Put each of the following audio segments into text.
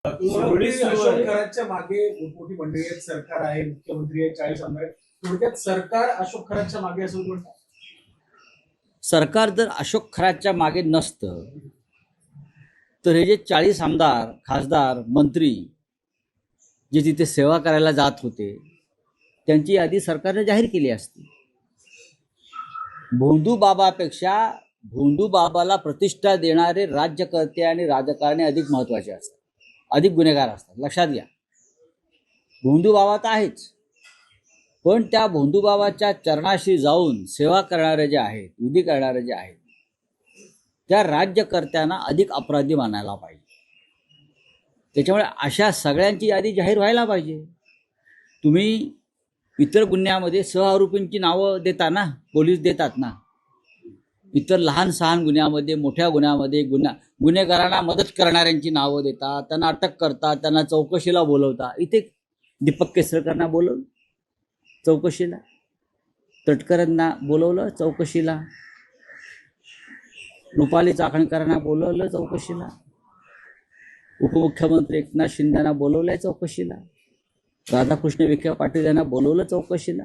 अशोक खरातच्या मागे मोठी मंडळी आहेत, सरकार आहे, मुख्यमंत्री आहे, 40 आमदार आहेत. थोडक्यात सरकार अशोक खरातच्या मागे असं म्हणतात. सरकार जर अशोक खरातच्या मागे नसतं तर हे जे 40 आमदार, खासदार, मंत्री जे तिथे सेवा करायला जात होते त्यांची यादी सरकारने जाहीर केली असती. भोंदू बाबापेक्षा भोंदू बाबाला प्रतिष्ठा देणारे राज्यकर्ते आणि राजकारणी अधिक महत्त्वाचे असतात, अधिक गुन्हेगार असतात. लक्षात घ्या. भोंदू बाबा तर आहेच, पण त्या भोंदू बाबाच्या चरणाशी जाऊन सेवा करणारे जे आहेत, विधी करणारे जे आहेत, त्या राज्यकर्त्यांना अधिक अपराधी मानायला पाहिजे. त्याच्यामुळे अशा सगळ्यांची यादी जाहीर व्हायला पाहिजे. तुम्ही इतर गुन्ह्यामध्ये सहआरोपींची नावं देता ना, पोलीस देतात ना. इतर लहान सहान गुन्ह्यामध्ये, मोठ्या गुन्ह्यामध्ये गुन्हेगारांना मदत करणाऱ्यांची नावं देतात, त्यांना अटक करतात, त्यांना चौकशीला बोलवता. इथे दीपक केसरकरांना बोलवलं चौकशीला, तटकरांना बोलवलं चौकशीला, रुपाली चाकणकरांना बोलवलं चौकशीला, उपमुख्यमंत्री एकनाथ शिंदेना बोलवलंय चौकशीला, राधाकृष्ण विखे पाटील यांना बोलवलं चौकशीला.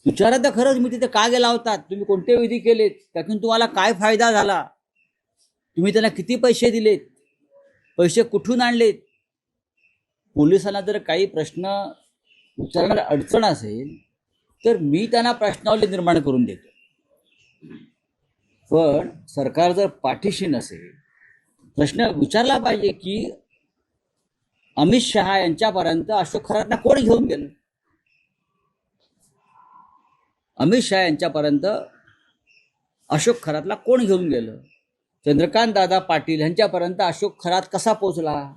विचारा तर खरंच मी तिथे का गेला होतात, तुम्ही कोणते विधी केलेत, त्यातून तुम्हाला काय फायदा झाला, तुम्ही त्यांना किती पैसे दिलेत, पैसे कुठून आणलेत. पोलिसांना जर काही प्रश्न विचारण्याला अडचण असेल तर मी त्यांना प्रश्नावली निर्माण करून देतो. पण सरकार जर पाठीशी नसेल, प्रश्न विचारला पाहिजे की अमित शहा यांच्यापर्यंत अशोक खरातना कोण घेऊन गेलं. अमित शहा यांच्यापर्यंत अशोक खरातला कोण घेऊन गेलं. चंद्रकांत दादा पाटील यांच्यापर्यंत अशोक खरात कसा पोहोचला.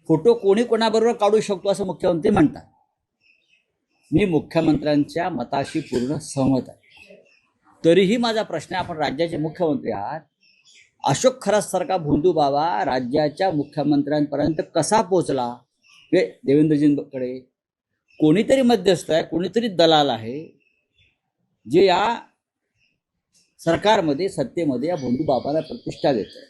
फोटो कोणी कोणाबरोबर काढू शकतो असं मुख्यमंत्री म्हणतात. मी मुख्यमंत्र्यांच्या मताशी पूर्ण सहमत आहे. तरीही माझा प्रश्न आहे, आपण राज्याचे मुख्यमंत्री आहात, अशोक खरात सारखा भोंदू बाबा राज्याच्या मुख्यमंत्र्यांपर्यंत कसा पोहोचला. हे देवेंद्रजींकडे कोणीतरी मध्यस्थ आहे, कोणीतरी दलाल आहे जे या सरकारमध्ये, सत्तेमध्ये या भोंदू बाबाला प्रतिष्ठा देतं.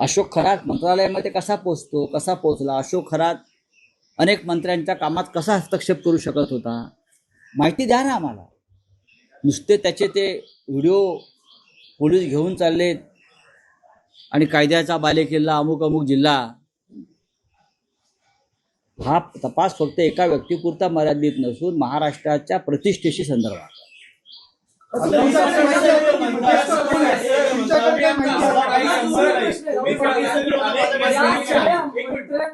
अशोक खरात मंत्रालयामध्ये कसा पोहोचतो, कसा पोहोचला. अशोक खरात अनेक मंत्र्यांच्या कामात कसा हस्तक्षेप करू शकत होता, माहिती द्या ना आम्हाला. नुसते त्याचे ते व्हिडिओ पोलीस घेऊन चाललेत आणि कायद्याचा बालेकिल्ला अमुक अमुक जिल्हा, हा तपास फक्त एका व्यक्तीपुरता मर्यादित नसून महाराष्ट्राच्या प्रतिष्ठेशी संदर्भात.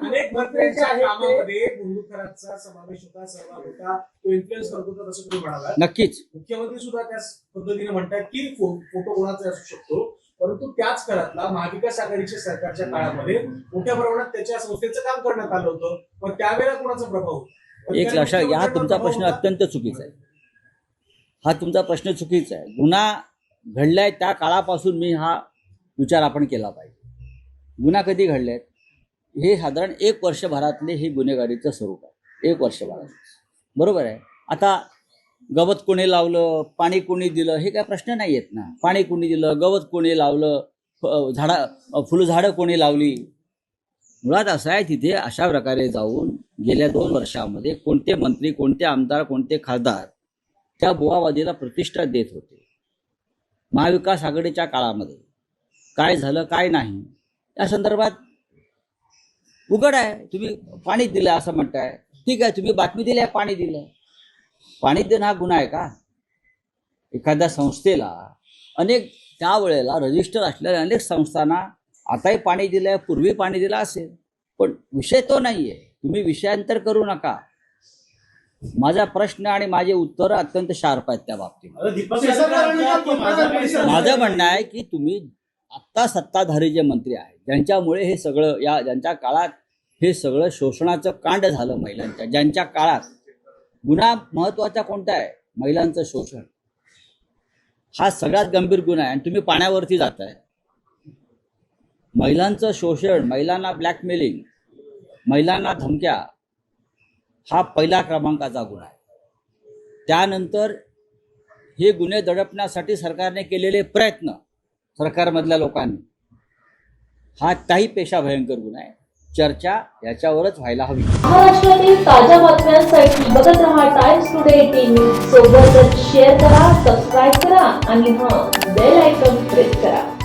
अनेक मंत्र्यांच्या कामामध्ये भोंदू खरातचा समावेश होता, सहभाग होता, तो इन्फ्लुएन्स करत होता, असं तुम्ही म्हणाला. नक्कीच मुख्यमंत्री सुद्धा त्याच पद्धतीने म्हणतात की फोटो कोणाचा असू शकतो, परंतु त्याच काळातला महाविकास आघाडीच्या सरकारच्या काळामध्ये मोठ्या प्रमाणात त्याच्या संस्थेचं काम करण्यात आलं होतं. पण त्यावेळेला कोणाचा प्रभाव होता. एक लक्षात घ्या, हा तुमचा प्रश्न अत्यंत चुकीचा आहे. हा तुमचा प्रश्न चुकीचा आहे. गुन्हा घडलाय त्या काळापासून मी हा विचार आपण केला पाहिजे. गुन्हा कधी घडलेत हे साधारण 1 वर्षभरातले हे गुन्हेगारीचं स्वरूप आहे. 1 वर्षभरात, बरोबर आहे. आता गवत कोणी लावलं, पाणी कोणी दिलं, हे काय प्रश्न नाही आहेत ना. पाणी कोणी दिलं, गवत कोणी लावलं, फुलझाडं कोणी लावली. मुळात असं आहे, तिथे अशा प्रकारे जाऊन गेल्या 2 वर्षामध्ये कोणते मंत्री, कोणते आमदार, कोणते खासदार त्या बुवावादीला प्रतिष्ठा देत होते. महाविकास आघाडीच्या काळामध्ये काय झालं काय नाही या संदर्भात उघड आहे. तुम्ही पाणी दिलं असं म्हणताय, ठीक आहे, तुम्ही बातमी दिली आहे पाणी दिलं. पाणी देणं हा गुन्हा आहे का. एखाद्या संस्थेला अनेक त्यावेळेला रजिस्टर असलेल्या अनेक संस्थांना आताही पाणी दिलंय, पूर्वी पाणी दिलं असेल, पण विषय तो नाही आहे. तुम्ही विषयांतर करू नका. माझा प्रश्न आणि माझे उत्तर अत्यंत शार्प आहेत त्या बाबतीत. माझं म्हणणं आहे की तुम्ही आत्ता सत्ताधारी जे मंत्री आहेत, ज्यांच्यामुळे हे सगळं, ज्यांच्या काळात हे सगळं शोषणाचं कांड झालं महिलांच्या, ज्यांच्या काळात गुन्हा महत्वाचा कोणता आहे, महिलांचं शोषण हा सगळ्यात गंभीर गुन्हा आहे. आणि तुम्ही पाण्यावरती जाताय. महिलांचं शोषण, महिलांना ब्लॅकमेलिंग, महिलांना धमक्या हा पहिला क्रमांकाचा गुन्हा आहे. त्यानंतर हे गुन्हे दडपण्यासाठी सरकारने केलेले प्रयत्न, सरकारमधल्या लोकांनी, हा काही पेशा भयंकर गुन्हा आहे. चर्चा याच्यावरच व्हायला हवी. महाराष्ट्रातील ताज्या बातम्यांसाठी बघत रहा टाइम्स टुडे 18 न्यूज. सोबतच शेअर करा, सबस्क्राईब करा आणि बेल आयकॉन प्रेस करा.